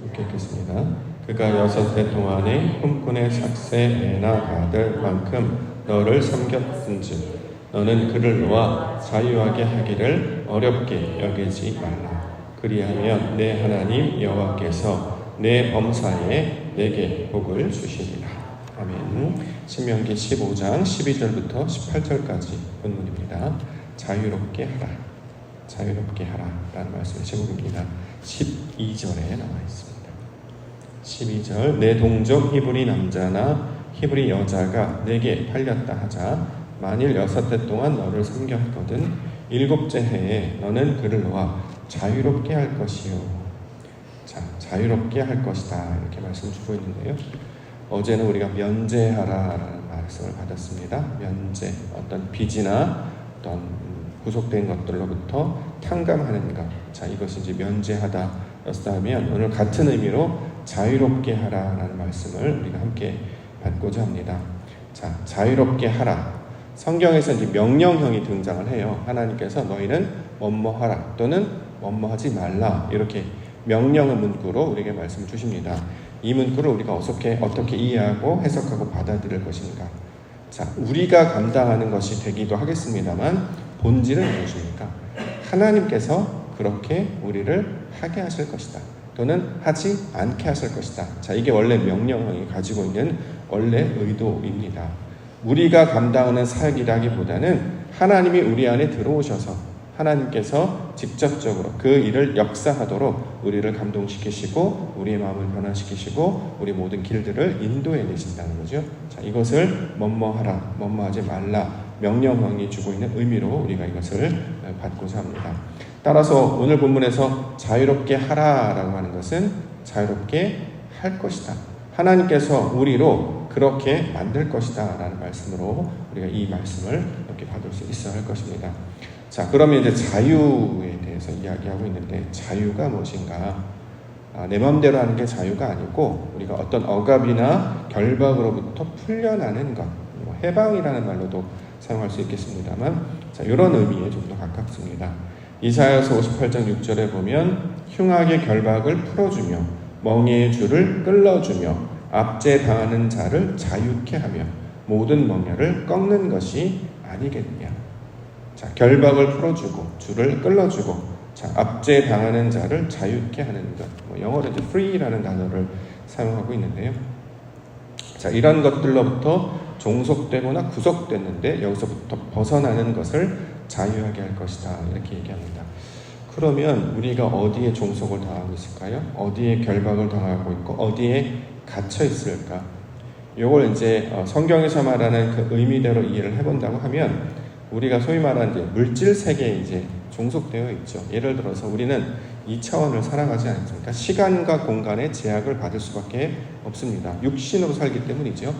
이렇게 읽겠습니다. 그가 6해 동안에 품꾼의 삭새 애나 받을 만큼 너를 섬겼은즉 너는 그를 놓아 자유하게 하기를 어렵게 여기지 말라. 그리하면 내 하나님 여호와께서 내 범사에 내게 복을 주시리라. 아멘. 신명기 15장 12절부터 18절까지 본문입니다. 자유롭게 하라. 자유롭게 하라 라는 말씀의 제목입니다. 12절에 나와 있습니다. 12절 내 동족 히브리 남자나 히브리 여자가 내게 팔렸다 하자 만일 6해 동안 너를 섬겼거든 7째 해에 너는 그를 놓아 자유롭게 할 것이요. 자, 자유롭게 할 것이다 이렇게 말씀 주고 있는데요. 어제는 우리가 면제하라라는 말씀을 받았습니다. 면제, 어떤 빚이나 어떤 구속된 것들로부터 탕감하는 것. 자, 이것이 이제 면제하다였다면 오늘 같은 의미로 자유롭게 하라라는 말씀을 우리가 함께 받고자 합니다. 자, 자유롭게 하라. 성경에서 이제 명령형이 등장을 해요. 하나님께서 너희는 뭐뭐하라 또는 뭐뭐하지 말라 이렇게 명령의 문구로 우리에게 말씀을 주십니다. 이 문구를 우리가 어떻게 이해하고 해석하고 받아들일 것인가? 자, 우리가 감당하는 것이 되기도 하겠습니다만 본질은 무엇입니까? 하나님께서 그렇게 우리를 하게 하실 것이다. 또는 하지 않게 하실 것이다. 자, 이게 원래 명령이 가지고 있는 원래 의도입니다. 우리가 감당하는 사역이라기보다는 하나님이 우리 안에 들어오셔서 하나님께서 직접적으로 그 일을 역사하도록 우리를 감동시키시고 우리의 마음을 변화시키시고 우리 모든 길들을 인도해 내신다는 거죠. 자, 이것을 뭐뭐하라, 뭐뭐하지 말라 명령형이 주고 있는 의미로 우리가 이것을 받고자 합니다. 따라서 오늘 본문에서 자유롭게 하라라고 하는 것은 자유롭게 할 것이다. 하나님께서 우리로 그렇게 만들 것이다 라는 말씀으로 우리가 이 말씀을 이렇게 받을 수 있어야 할 것입니다. 자, 그러면 이제 자유에 대해서 이야기하고 있는데 자유가 무엇인가? 내 마음대로 하는 게 자유가 아니고 우리가 어떤 억압이나 결박으로부터 풀려나는 것, 해방이라는 말로도 사용할 수 있겠습니다만 자, 이런 의미에 좀 더 가깝습니다. 이사야서 58장 6절에 보면 흉악의 결박을 풀어주며 멍에의 줄을 끌어주며 압제 당하는 자를 자유케 하며 모든 멍에를 꺾는 것이 아니겠느냐. 자, 결박을 풀어주고 줄을 끌어주고 자, 압제 당하는 자를 자유케 하는 것. 영어로 이제 free라는 단어를 사용하고 있는데요. 자, 이런 것들로부터 종속되거나 구속됐는데 여기서부터 벗어나는 것을 자유하게 할 것이다 이렇게 얘기합니다. 그러면 우리가 어디에 종속을 당하고 있을까요? 어디에 결박을 당하고 있고 어디에 갇혀 있을까? 이걸 이제 성경에서 말하는 그 의미대로 이해를 해본다고 하면 우리가 소위 말하는 이제 물질 세계에 이제 종속되어 있죠. 예를 들어서 우리는 2차원을 살아가지 않습니까? 시간과 공간의 제약을 받을 수밖에 없습니다. 육신으로 살기 때문이죠.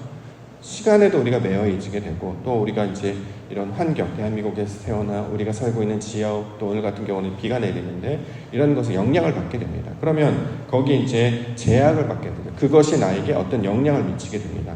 시간에도 우리가 매여 있게 되고 또 우리가 이제 이런 환경, 대한민국에서 태어나 우리가 살고 있는 지역 또 오늘 같은 경우는 비가 내리는데 이런 것에 영향을 받게 됩니다. 그러면 거기에 이제 제약을 받게 되죠. 그것이 나에게 어떤 영향을 미치게 됩니다.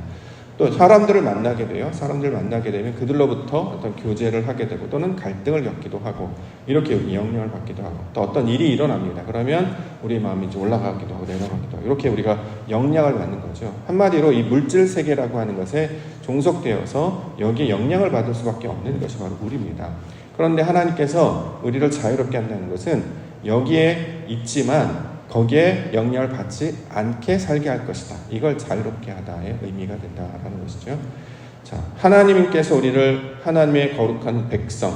또 사람들을 만나게 돼요. 사람들을 만나게 되면 그들로부터 어떤 교제를 하게 되고 또는 갈등을 겪기도 하고 이렇게 영향을 받기도 하고 또 어떤 일이 일어납니다. 그러면 우리 마음이 이제 올라가기도 하고 내려가기도 하고 이렇게 우리가 영향을 받는 거죠. 한마디로 이 물질 세계라고 하는 것에 종속되어서 여기에 영향을 받을 수밖에 없는 것이 바로 우리입니다. 그런데 하나님께서 우리를 자유롭게 한다는 것은 여기에 있지만 거기에 영향을 받지 않게 살게 할 것이다. 이걸 자유롭게 하다의 의미가 된다라는 것이죠. 자, 하나님께서 우리를 하나님의 거룩한 백성,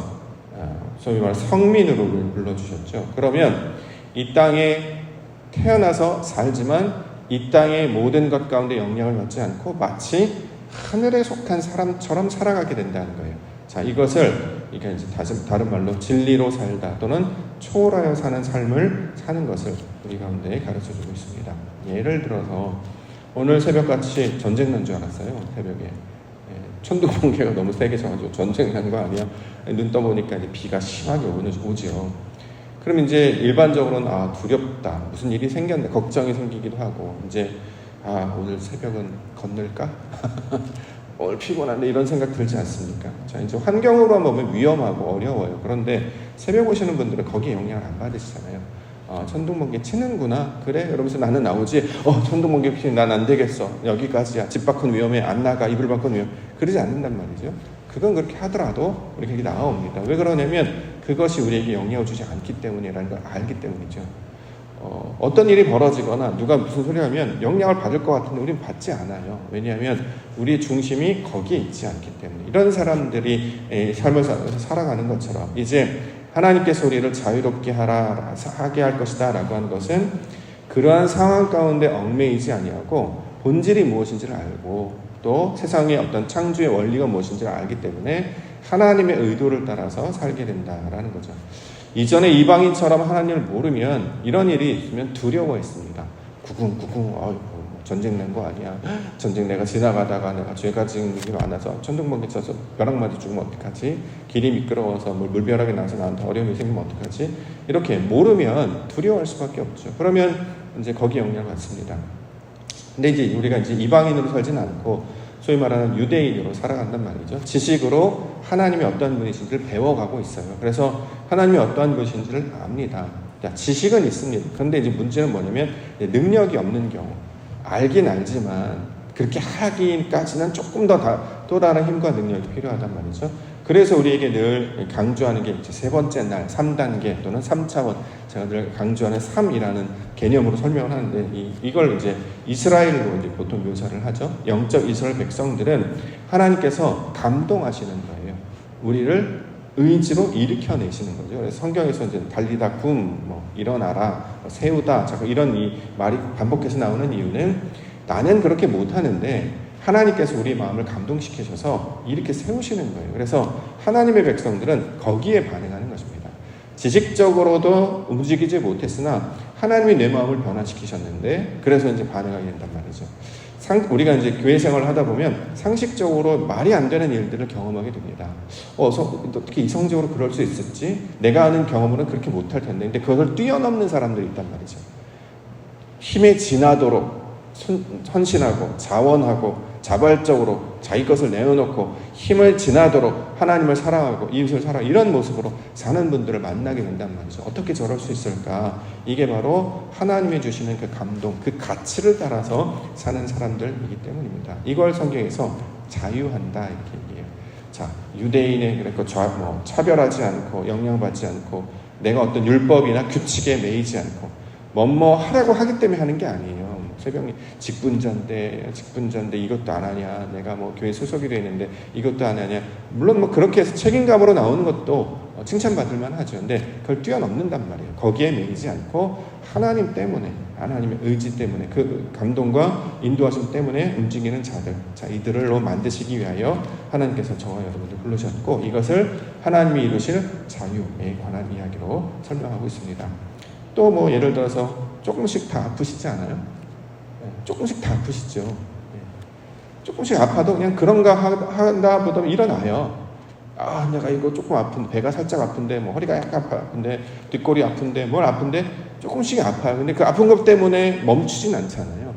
소위 말해 성민으로 불러주셨죠. 그러면 이 땅에 태어나서 살지만 이 땅의 모든 것 가운데 영향을 받지 않고 마치 하늘에 속한 사람처럼 살아가게 된다는 거예요. 자, 이것을 이게 이제 다른 말로 진리로 살다 또는 초월하여 사는 삶을 사는 것을 우리 가운데 가르쳐주고 있습니다. 예를 들어서 오늘 새벽같이 전쟁 난 줄 알았어요. 새벽에 천둥 번개가 너무 세게 쳐가지고 전쟁 난 거 아니야? 눈 떠보니까 이제 비가 심하게 오지요. 그럼 이제 일반적으로는 두렵다, 무슨 일이 생겼네, 걱정이 생기기도 하고 이제 오늘 새벽은 건널까? 오늘 피곤한데 이런 생각 들지 않습니까? 자, 이제 환경으로만 보면 위험하고 어려워요. 그런데 새벽 오시는 분들은 거기에 영향을 안 받으시잖아요. 천둥번개 치는구나. 그래? 이러면서 나는 나오지. 천둥번개 피면 난 안 되겠어. 여기까지야. 집 밖은 위험해. 안 나가. 이불 밖은 위험해. 그러지 않는단 말이죠. 그건 그렇게 하더라도 우리에게 나옵니다. 왜 그러냐면 그것이 우리에게 영향을 주지 않기 때문이라는 걸 알기 때문이죠. 어떤 일이 벌어지거나 누가 무슨 소리 하면 영향을 받을 것 같은데 우리는 받지 않아요. 왜냐하면 우리의 중심이 거기에 있지 않기 때문에. 이런 사람들이 삶을 살아가는 것처럼 이제 하나님께서 우리를 자유롭게 하게 할 것이다 라고 하는 것은 그러한 상황 가운데 얽매이지 아니하고 본질이 무엇인지를 알고 또 세상의 어떤 창조의 원리가 무엇인지를 알기 때문에 하나님의 의도를 따라서 살게 된다라는 거죠. 이전에 이방인처럼 하나님을 모르면 이런 일이 있으면 두려워했습니다. 구궁구궁 전쟁 난 거 아니야. 전쟁 내가 지나가다가 내가 죄가 지은 일이 많아서 천둥번개 쳐서 벼락 맞아 죽으면 어떡하지? 길이 미끄러워서 물벼락이 나서 나한테 어려움이 생기면 어떡하지? 이렇게 모르면 두려워할 수밖에 없죠. 그러면 이제 거기에 영향을 받습니다. 근데 이제 우리가 이제 이방인으로 살지는 않고 소위 말하는 유대인으로 살아간단 말이죠. 지식으로 하나님이 어떤 분이신지를 배워가고 있어요. 그래서 하나님이 어떠한 분이신지를 압니다. 지식은 있습니다. 그런데 이제 문제는 뭐냐면 능력이 없는 경우. 알긴 알지만 그렇게 하기까지는 조금 더 또 다른 힘과 능력이 필요하단 말이죠. 그래서 우리에게 늘 강조하는 게 이제 세 번째 날 3단계 또는 3차원, 제가 늘 강조하는 3이라는 개념으로 설명을 하는데 이걸 이제 이스라엘로 이제 보통 묘사를 하죠. 영적 이스라엘 백성들은 하나님께서 감동하시는 거예요. 우리를 의지로 일으켜내시는 거죠. 그래서 성경에서 이제 달리다 굼, 일어나라, 세우다, 자꾸 이런 이 말이 반복해서 나오는 이유는 나는 그렇게 못하는데 하나님께서 우리 마음을 감동시키셔서 이렇게 세우시는 거예요. 그래서 하나님의 백성들은 거기에 반응하는 것입니다. 지식적으로도 움직이지 못했으나 하나님이 내 마음을 변화시키셨는데 그래서 이제 반응하게 된단 말이죠. 우리가 이제 교회 생활을 하다 보면 상식적으로 말이 안 되는 일들을 경험하게 됩니다. 어떻게 이성적으로 그럴 수 있었지? 내가 아는 경험으로는 그렇게 못할 텐데. 근데 그걸 뛰어넘는 사람들이 있단 말이죠. 힘에 지나도록 헌신하고 자원하고 자발적으로 자기 것을 내어놓고 힘을 지나도록 하나님을 사랑하고 이웃을 사랑하고 이런 모습으로 사는 분들을 만나게 된단 말이죠. 어떻게 저럴 수 있을까? 이게 바로 하나님이 주시는 그 감동, 그 가치를 따라서 사는 사람들이기 때문입니다. 이걸 성경에서 자유한다 이렇게 얘기해요. 자, 유대인의 차별하지 않고 영향받지 않고 내가 어떤 율법이나 규칙에 매이지 않고 뭐뭐 하라고 하기 때문에 하는 게 아니에요. 새벽에 직분자인데 이것도 안 하냐, 내가 교회 소속이 되어 있는데 이것도 안 하냐. 물론 그렇게 해서 책임감으로 나오는 것도 칭찬받을 만하죠. 근데 그걸 뛰어넘는단 말이에요. 거기에 매이지 않고 하나님 때문에, 하나님의 의지 때문에, 그 감동과 인도하심 때문에 움직이는 자들, 자, 이들로 만드시기 위하여 하나님께서 저와 여러분들 부르셨고 이것을 하나님이 이루실 자유에 관한 이야기로 설명하고 있습니다. 또 예를 들어서 조금씩 다 아프시지 않아요? 조금씩 다 아프시죠. 조금씩 아파도 그냥 그런가 한다 보다 일어나요. 내가 이거 조금 아픈데, 배가 살짝 아픈데, 허리가 약간 아픈데, 뒷골이 아픈데, 뭘 아픈데 조금씩 아파요. 근데 그 아픈 것 때문에 멈추진 않잖아요.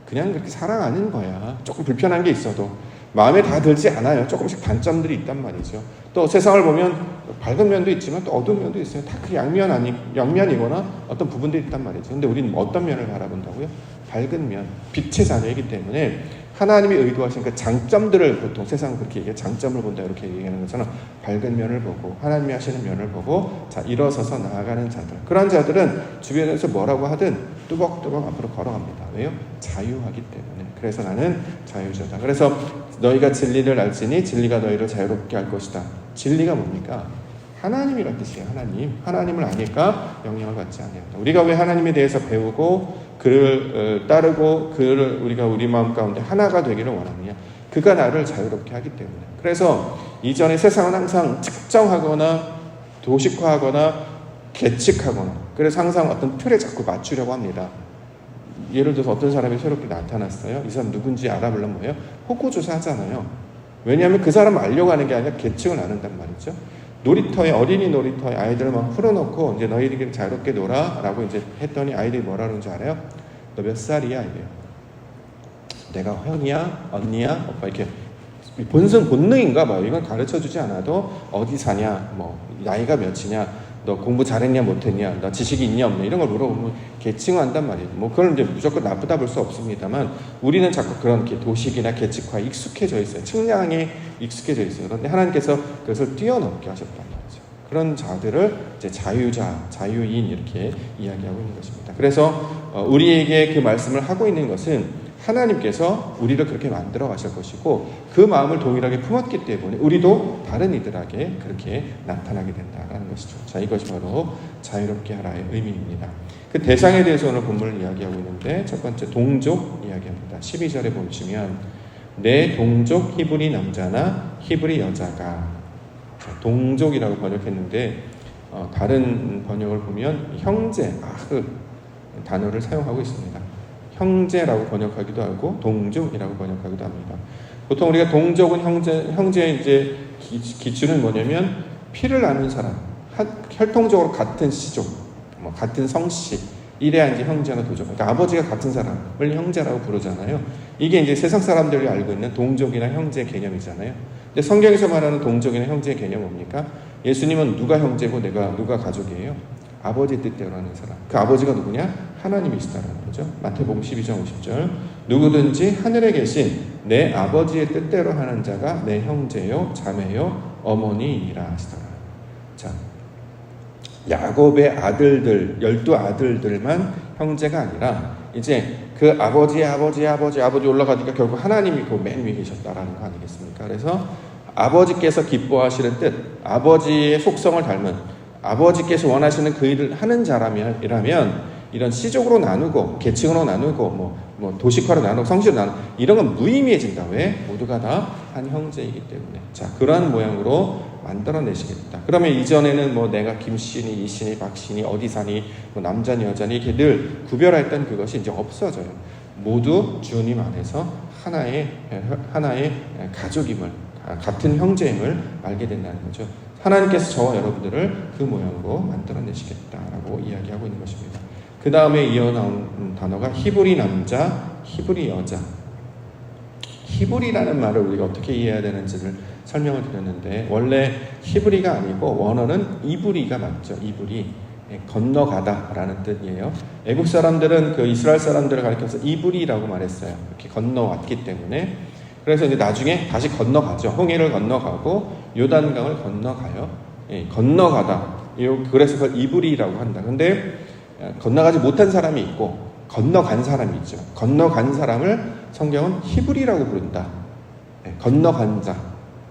그냥 그렇게 살아가는 거야. 조금 불편한 게 있어도 마음에 다 들지 않아요. 조금씩 단점들이 있단 말이죠. 또 세상을 보면 밝은 면도 있지만 또 어두운 면도 있어요. 다 그 양면이거나 어떤 부분들이 있단 말이죠. 근데 우리는 어떤 면을 바라본다고요? 밝은 면, 빛의 자녀이기 때문에 하나님이 의도하신 그 장점들을 보통 세상은 그렇게 얘기해요. 장점을 본다 이렇게 얘기하는 것처럼 밝은 면을 보고 하나님이 하시는 면을 보고 자 일어서서 나아가는 자들, 그런 자들은 주변에서 뭐라고 하든 뚜벅뚜벅 앞으로 걸어갑니다. 왜요? 자유하기 때문에. 그래서 나는 자유자다. 그래서 너희가 진리를 알지니 진리가 너희를 자유롭게 할 것이다. 진리가 뭡니까? 하나님이란 뜻이에요. 하나님을 아니까 영향을 받지 않는다. 우리가 왜 하나님에 대해서 배우고 그를 따르고 그를 우리가 우리 마음 가운데 하나가 되기를 원하느냐? 그가 나를 자유롭게 하기 때문에. 그래서 이전에 세상은 항상 측정하거나 도식화하거나 계측하거나 그래서 항상 어떤 틀에 자꾸 맞추려고 합니다. 예를 들어서 어떤 사람이 새롭게 나타났어요. 이 사람 누군지 알아보려면 뭐예요? 호구조사 하잖아요. 왜냐하면 그 사람을 알려고 하는 게 아니라 계측을 나눈단 말이죠. 어린이 놀이터에 아이들을 막 풀어놓고 이제 너희들이 자유롭게 놀아 라고 이제 했더니 아이들이 뭐라 그러는지 알아요? 너 몇 살이야? 이래요. 내가 형이야? 언니야? 오빠 이렇게 본능인가 봐요. 이건 가르쳐 주지 않아도 어디 사냐? 나이가 몇이냐? 너 공부 잘했냐 못했냐, 너 지식이 있냐 없냐 이런 걸 물어보면 계층화한단 말이에요. 뭐 그걸 이제 무조건 나쁘다 볼 수 없습니다만 우리는 자꾸 그런 도식이나 계층화에 익숙해져 있어요. 측량에 익숙해져 있어요. 그런데 하나님께서 그것을 뛰어넘게 하셨단 말이죠. 그런 자들을 이제 자유자, 자유인 이렇게 이야기하고 있는 것입니다. 그래서 우리에게 그 말씀을 하고 있는 것은 하나님께서 우리를 그렇게 만들어 가실 것이고 그 마음을 동일하게 품었기 때문에 우리도 다른 이들에게 그렇게 나타나게 된다는 것이죠. 자, 이것이 바로 자유롭게 하라의 의미입니다. 그 대상에 대해서 오늘 본문을 이야기하고 있는데 첫 번째 동족 이야기합니다. 12절에 보시면 내 동족 히브리 남자나 히브리 여자가, 동족이라고 번역했는데 다른 번역을 보면 형제, 아흐 단어를 사용하고 있습니다. 형제라고 번역하기도 하고 동족이라고 번역하기도 합니다. 보통 우리가 동족은 형제의 이제 기준은 뭐냐면 피를 나눈 사람, 혈통적으로 같은 씨족, 뭐 같은 성씨, 이래야 이제 형제나 도족. 그러니까 아버지가 같은 사람을 형제라고 부르잖아요. 이게 이제 세상 사람들이 알고 있는 동족이나 형제 개념이잖아요. 근데 성경에서 말하는 동족이나 형제의 개념은 뭡니까? 예수님은 누가 형제고 누가 가족이에요? 아버지 뜻대로 하는 사람. 그 아버지가 누구냐? 하나님이시다라는 거죠. 마태복음 12장 50절. 누구든지 하늘에 계신 내 아버지의 뜻대로 하는 자가 내 형제요, 자매요, 어머니이라 하시더라. 자, 야곱의 아들들, 12아들들만 형제가 아니라 이제 그 아버지 올라가니까 결국 하나님이 그 맨 위에 계셨다라는 거 아니겠습니까? 그래서 아버지께서 기뻐하시는 뜻, 아버지의 속성을 닮은, 아버지께서 원하시는 그 일을 하는 자라면 이런 씨족으로 나누고 계층으로 나누고 뭐 도식화로 나누고 성씨로 나누고 이런 건 무의미해진다. 왜? 모두가 다 한 형제이기 때문에. 자, 그러한 모양으로 만들어내시겠다. 그러면 이전에는 뭐 내가 김씨니 이씨니 박씨니 어디 사니 뭐 남자니 여자니 이렇게 늘 구별했던 그것이 이제 없어져요. 모두 주님 안에서 하나의 가족임을, 같은 형제임을 알게 된다는 거죠. 하나님께서 저와 여러분들을 그 모양으로 만들어내시겠다라고 이야기하고 있는 것입니다. 그 다음에 이어 나온 단어가 히브리 남자, 히브리 여자. 히브리라는 말을 우리가 어떻게 이해해야 되는지를 설명을 드렸는데 원래 히브리가 아니고 원어는 이브리가 맞죠. 이브리. 건너가다라는 뜻이에요. 애국 사람들은 그 이스라엘 사람들을 가리켜서 이브리라고 말했어요. 이렇게 건너왔기 때문에. 그래서 이제 나중에 다시 건너가죠. 홍해를 건너가고 요단강을 건너가요. 건너가다. 그래서 그걸 이브리라고 한다. 근데 건너가지 못한 사람이 있고 건너간 사람이 있죠. 건너간 사람을 성경은 히브리라고 부른다. 건너간 자.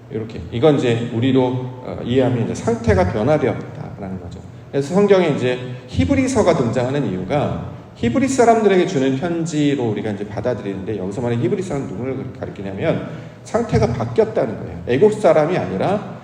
이렇게. 이건 이제 우리로 이해하면 이제 상태가 변화되었다라는 거죠. 그래서 성경에 이제 히브리서가 등장하는 이유가 히브리 사람들에게 주는 편지로 우리가 이제 받아들이는데 여기서 말하는 히브리 사람은 누구를 가리키냐면 상태가 바뀌었다는 거예요. 애굽 사람이 아니라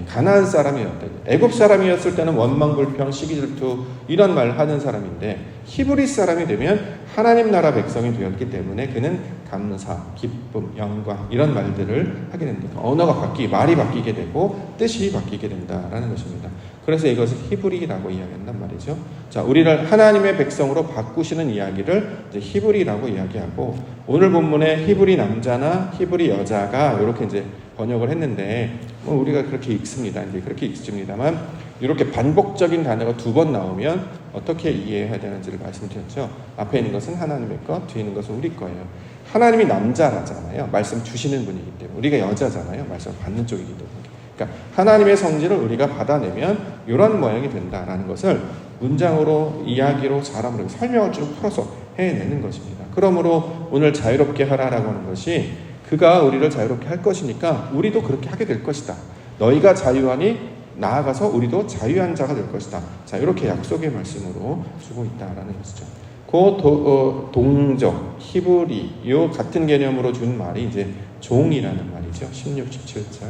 가나안 사람이었다. 애굽 사람이었을 때는 원망불평, 시기질투 이런 말 하는 사람인데 히브리 사람이 되면 하나님 나라 백성이 되었기 때문에 그는 감사, 기쁨, 영광 이런 말들을 하게 됩니다. 언어가 말이 바뀌게 되고 뜻이 바뀌게 된다라는 것입니다. 그래서 이것을 히브리라고 이야기한단 말이죠. 자, 우리를 하나님의 백성으로 바꾸시는 이야기를 이제 히브리라고 이야기하고 오늘 본문에 히브리 남자나 히브리 여자가 이렇게 이제 번역을 했는데 우리가 그렇게 읽습니다. 이제 그렇게 읽습니다만 이렇게 반복적인 단어가 2번 나오면 어떻게 이해해야 되는지를 말씀드렸죠. 앞에 있는 것은 하나님의 것, 뒤에 있는 것은 우리 거예요. 하나님이 남자라잖아요. 말씀 주시는 분이기 때문에. 우리가 여자잖아요. 말씀 받는 쪽이기 때문에. 그러니까 하나님의 성질을 우리가 받아내면 이런 모양이 된다라는 것을 문장으로, 이야기로, 사람으로 설명을 쭉 풀어서 해내는 것입니다. 그러므로 오늘 자유롭게 하라라고 하는 것이 그가 우리를 자유롭게 할 것이니까 우리도 그렇게 하게 될 것이다. 너희가 자유하니 나아가서 우리도 자유한 자가 될 것이다. 자, 이렇게 약속의 말씀으로 주고 있다라는 것이죠. 그 동족, 히브리, 요 같은 개념으로 준 말이 이제 종이라는 말이죠. 16, 17절.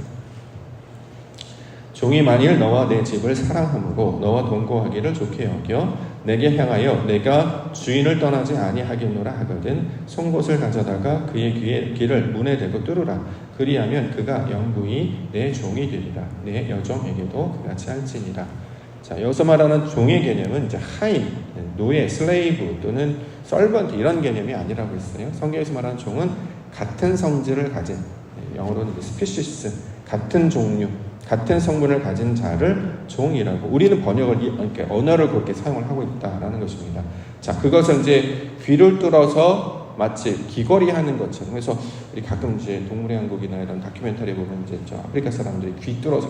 종이 만일 너와 내 집을 사랑함으로 너와 동거하기를 좋게 여겨 내게 향하여 내가 주인을 떠나지 아니하겠노라 하거든 송곳을 가져다가 그의 길을 문에 대고 뚫으라. 그리하면 그가 영구히 내 종이 되리라. 내 여종에게도 그같이 할지니라. 자, 여기서 말하는 종의 개념은 이제 하인, 노예, 슬레이브 또는 서번트 이런 개념이 아니라고 했어요. 성경에서 말하는 종은 같은 성질을 가진, 영어로는 스피시스, 같은 종류, 같은 성분을 가진 자를 종이라고 우리는 번역을 그러니까 언어를 그렇게 사용을 하고 있다라는 것입니다. 자, 그것은 이제 귀를 뚫어서 마치 귀걸이 하는 것처럼. 그래서 우리 가끔 이제 동물의 왕국이나 이런 다큐멘터리 보면 이제 저 아프리카 사람들이 귀 뚫어서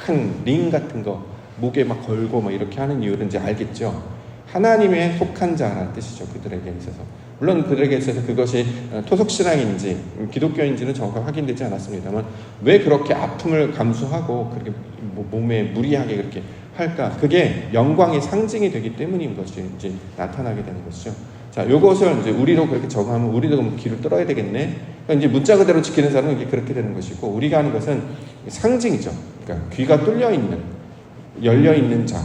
큰 링 같은 거 목에 막 걸고 막 이렇게 하는 이유를 이제 알겠죠. 하나님의 속한 자라는 뜻이죠. 그들에게 있어서. 물론 그들에게 있어서 그것이 토속신앙인지 기독교인지는 정확하게 확인되지 않았습니다만 왜 그렇게 아픔을 감수하고 그렇게 몸에 무리하게 그렇게 할까? 그게 영광의 상징이 되기 때문인 것이 이제 나타나게 되는 것이죠. 자, 요것을 이제 우리로 그렇게 적용하면 우리도 그럼 귀를 뚫어야 되겠네. 그러니까 이제 문자 그대로 지키는 사람은 이게 그렇게 되는 것이고 우리가 하는 것은 상징이죠. 그러니까 귀가 뚫려 있는, 열려 있는 자.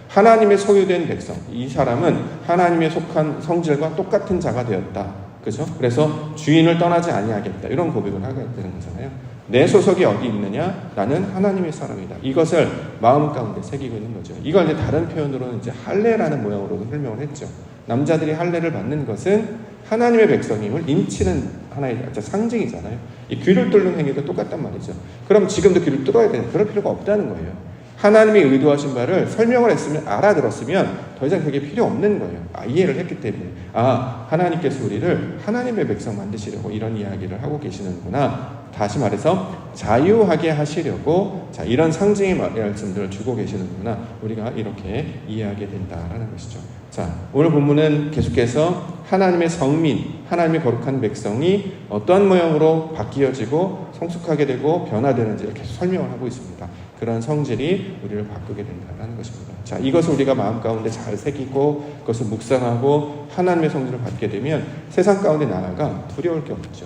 하나님의 소유된 백성, 이 사람은 하나님의 속한 성질과 똑같은 자가 되었다. 그죠? 그래서 주인을 떠나지 아니하겠다. 이런 고백을 하게 되는 거잖아요. 내 소속이 어디 있느냐? 나는 하나님의 사람이다. 이것을 마음 가운데 새기고 있는 거죠. 이걸 이제 다른 표현으로는 이제 할례라는 모양으로도 설명을 했죠. 남자들이 할례를 받는 것은 하나님의 백성임을 인치는 하나의 상징이잖아요. 이 귀를 뚫는 행위도 똑같단 말이죠. 그럼 지금도 귀를 뚫어야 되는 그럴 필요가 없다는 거예요. 하나님이 의도하신 바를 설명을 했으면 알아들었으면 더 이상 그게 필요 없는 거예요. 이해를 했기 때문에 하나님께서 우리를 하나님의 백성 만드시려고 이런 이야기를 하고 계시는구나. 다시 말해서 자유하게 하시려고 이런 상징의 말씀들을 주고 계시는구나. 우리가 이렇게 이해하게 된다라는 것이죠. 자, 오늘 본문은 계속해서 하나님의 성민, 하나님의 거룩한 백성이 어떠한 모양으로 바뀌어지고 성숙하게 되고 변화되는지를 계속 설명을 하고 있습니다. 그런 성질이 우리를 바꾸게 된다는 것입니다. 자, 이것을 우리가 마음 가운데 잘 새기고 그것을 묵상하고 하나님의 성질을 받게 되면 세상 가운데 나아가 두려울 게 없죠.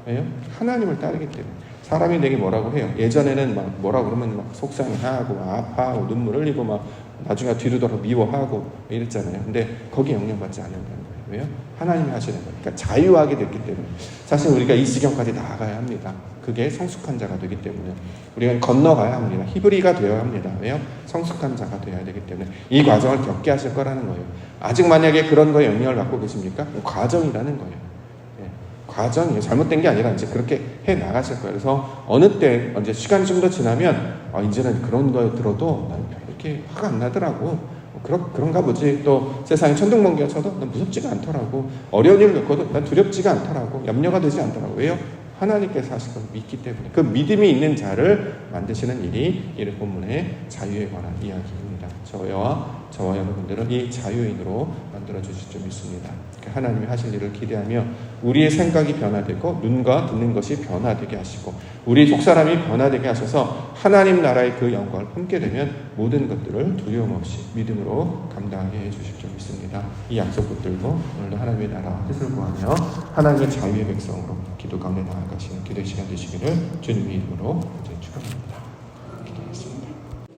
왜요? 하나님을 따르기 때문에. 사람이 내게 뭐라고 해요? 예전에는 막 뭐라고 그러면 막 속상해하고 아파하고 눈물 흘리고 막 나중에 뒤로 돌아 미워하고 이랬잖아요. 근데 거기에 영향받지 않는다는 거예요. 왜요? 하나님이 하시는 거예요. 그러니까 자유하게 됐기 때문에. 사실 우리가 이 지경까지 나아가야 합니다. 그게 성숙한 자가 되기 때문에 우리가 건너가야 합니다. 히브리가 되어야 합니다. 왜요? 성숙한 자가 되어야 되기 때문에 이 과정을 겪게 하실 거라는 거예요. 아직 만약에 그런 거에 영향을 받고 계십니까? 과정이라는 거예요. 과정이에요. 잘못된 게 아니라 이제 그렇게 해 나가실 거예요. 그래서 어느 때 이제 시간이 좀 더 지나면 이제는 그런 거 들어도 난 이렇게 화가 안 나더라고. 그런가 보지. 또 세상에 천둥번개가 쳐도 난 무섭지가 않더라고. 어려운 일을 겪어도 난 두렵지가 않더라고. 염려가 되지 않더라고. 왜요? 하나님께서 하실 걸 믿기 때문에. 그 믿음이 있는 자를 만드시는 일이 이 본문의 자유에 관한 이야기입니다. 저와 여러분들은 이 자유인으로 만들어주실 줄 믿습니다. 하나님이 하실 일을 기대하며 우리의 생각이 변화되고 눈과 듣는 것이 변화되게 하시고 우리 속사람이 변화되게 하셔서 하나님 나라의 그 영광을 품게 되면 모든 것들을 두려움 없이 믿음으로 감당하게 해주실 줄 믿습니다. 이 약속 붙들고 오늘도 하나님의 나라와 뜻을 구하며 하나님의 자유의 백성으로 기도 가운데 나아가시는 기도의 시간 되시기를 주님의 이름으로 축원합니다.